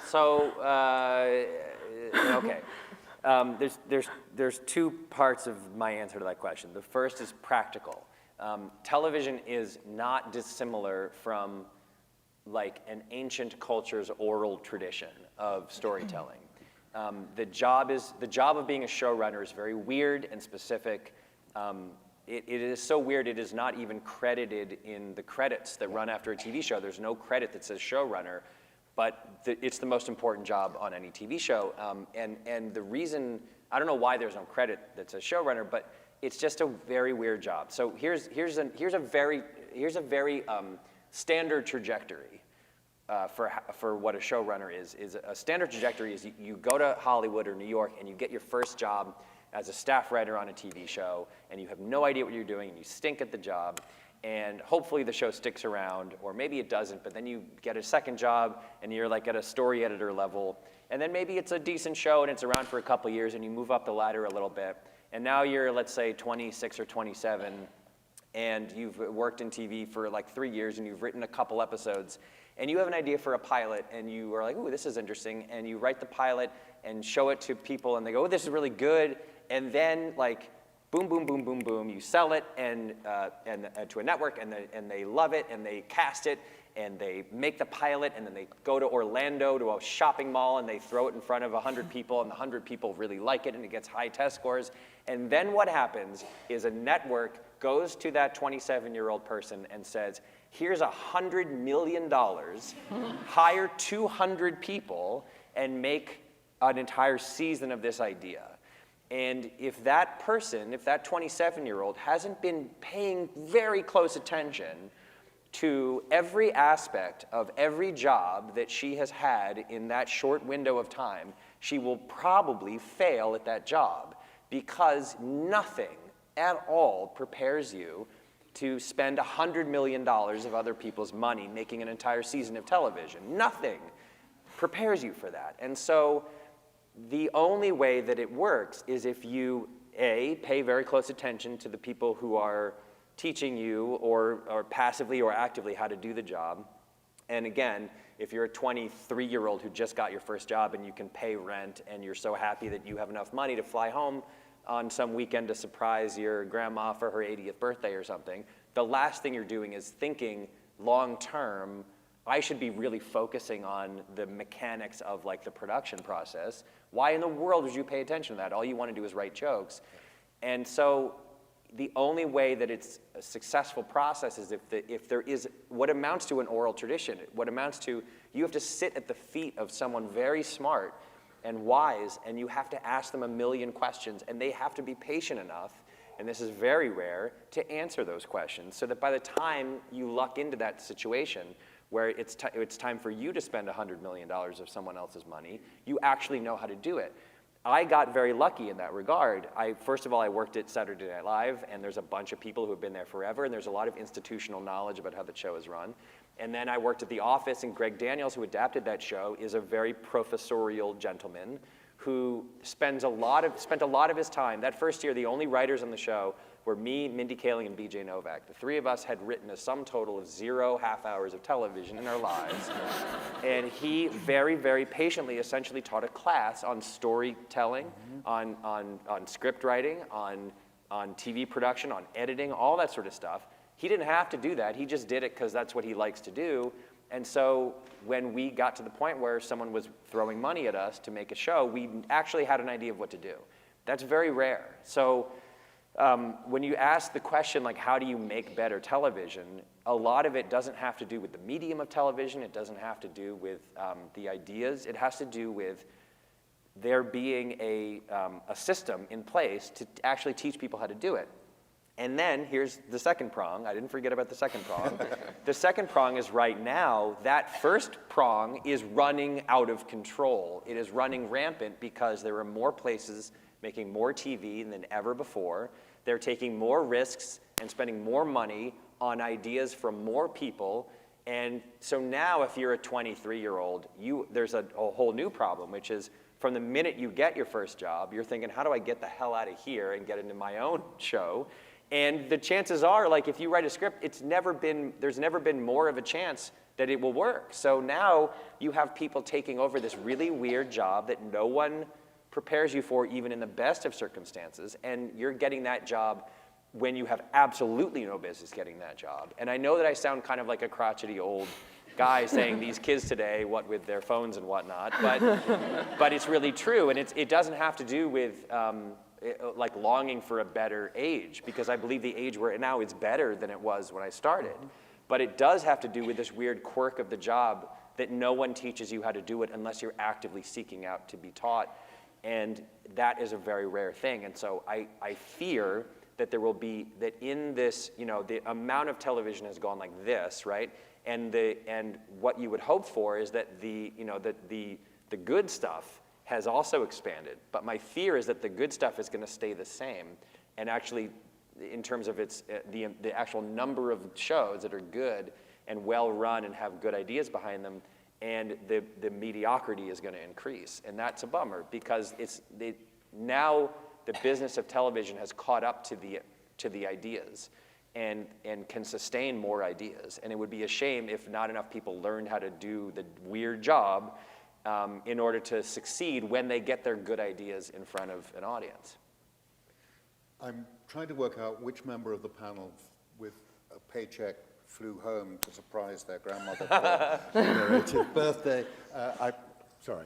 So, okay. There's two parts of my answer to that question. The first is practical. Television is not dissimilar from like an ancient culture's oral tradition of storytelling. The job of being a showrunner is very weird and specific. It is so weird it is not even credited in the credits that run after a TV show. There's no credit that says showrunner, but it's the most important job on any TV show. And the reason, I don't know why there's no credit that says showrunner, but it's just a very weird job. So here's a very standard trajectory for what a showrunner is a standard trajectory is you go to Hollywood or New York and you get your first job as a staff writer on a TV show, and you have no idea what you're doing, and you stink at the job, and hopefully the show sticks around, or maybe it doesn't, but then you get a second job, and you're like at a story editor level, and then maybe it's a decent show, and it's around for a couple years, and you move up the ladder a little bit, and now you're, let's say, 26 or 27, and you've worked in TV for like 3 years, and you've written a couple episodes, and you have an idea for a pilot, and you are like, ooh, this is interesting, and you write the pilot and show it to people, and they go, oh, this is really good, and then like, boom, boom, boom, boom, boom, you sell it and to a network, and they love it, and they cast it, and they make the pilot, and then they go to Orlando to a shopping mall, and they throw it in front of 100 people, and the 100 people really like it, and it gets high test scores. And then what happens is a network goes to that 27-year-old person and says, here's $100 million, hire 200 people, and make an entire season of this idea. And if that person, if that 27-year-old hasn't been paying very close attention to every aspect of every job that she has had in that short window of time, she will probably fail at that job, because nothing at all prepares you to spend $100 million of other people's money making an entire season of television. Nothing prepares you for that. And so the only way that it works is if you, A, pay very close attention to the people who are teaching you or passively or actively how to do the job. And again, if you're a 23-year-old who just got your first job and you can pay rent and you're so happy that you have enough money to fly home on some weekend to surprise your grandma for her 80th birthday or something, the last thing you're doing is thinking long-term, I should be really focusing on the mechanics of like the production process. Why in the world would you pay attention to that? All you want to do is write jokes. And so the only way that it's a successful process is if there is what amounts to an oral tradition, what amounts to you have to sit at the feet of someone very smart and wise, and you have to ask them a million questions, and they have to be patient enough, and this is very rare, to answer those questions, so that by the time you luck into that situation where it's time for you to spend $100 million of someone else's money, you actually know how to do it. I got very lucky in that regard. First of all, I worked at Saturday Night Live, and there's a bunch of people who have been there forever, and there's a lot of institutional knowledge about how the show is run. And then I worked at The Office, and Greg Daniels, who adapted that show, is a very professorial gentleman who spent a lot of his time. That first year, the only writers on the show were me, Mindy Kaling, and BJ Novak. The three of us had written a sum total of 0 half-hours of television in our lives. And he very, very patiently essentially taught a class on storytelling, on script writing, on TV production, on editing, all that sort of stuff. He didn't have to do that. He just did it because that's what he likes to do. And so when we got to the point where someone was throwing money at us to make a show, we actually had an idea of what to do. That's very rare. So when you ask the question, like, how do you make better television, a lot of it doesn't have to do with the medium of television. It doesn't have to do with the ideas. It has to do with there being a system in place to actually teach people how to do it. And then here's the second prong. I didn't forget about the second prong. The second prong is right now, that first prong is running out of control. It is running rampant because there are more places making more TV than ever before. They're taking more risks and spending more money on ideas from more people. And so now if you're a 23-year-old, there's a whole new problem, which is from the minute you get your first job, you're thinking, how do I get the hell out of here and get into my own show? And the chances are, like, if you write a script, there's never been more of a chance that it will work. So now you have people taking over this really weird job that no one prepares you for, even in the best of circumstances, and you're getting that job when you have absolutely no business getting that job. And I know that I sound kind of like a crotchety old guy saying these kids today, what with their phones and whatnot, but it's really true, and it doesn't have to do with like longing for a better age, because I believe the age we're in now is better than it was when I started. But it does have to do with this weird quirk of the job that no one teaches you how to do it unless you're actively seeking out to be taught. And that is a very rare thing. And so I fear that there will be, that in this, the amount of television has gone like this, right? And what you would hope for is that the good stuff has also expanded. But my fear is that the good stuff is going to stay the same. And actually, in terms of its the actual number of shows that are good and well run and have good ideas behind them, and the mediocrity is going to increase, and that's a bummer, because now the business of television has caught up to the ideas and can sustain more ideas, and it would be a shame if not enough people learned how to do the weird job in order to succeed when they get their good ideas in front of an audience. I'm trying to work out which member of the panel with a paycheck flew home to surprise their grandmother for their 80th birthday. Sorry.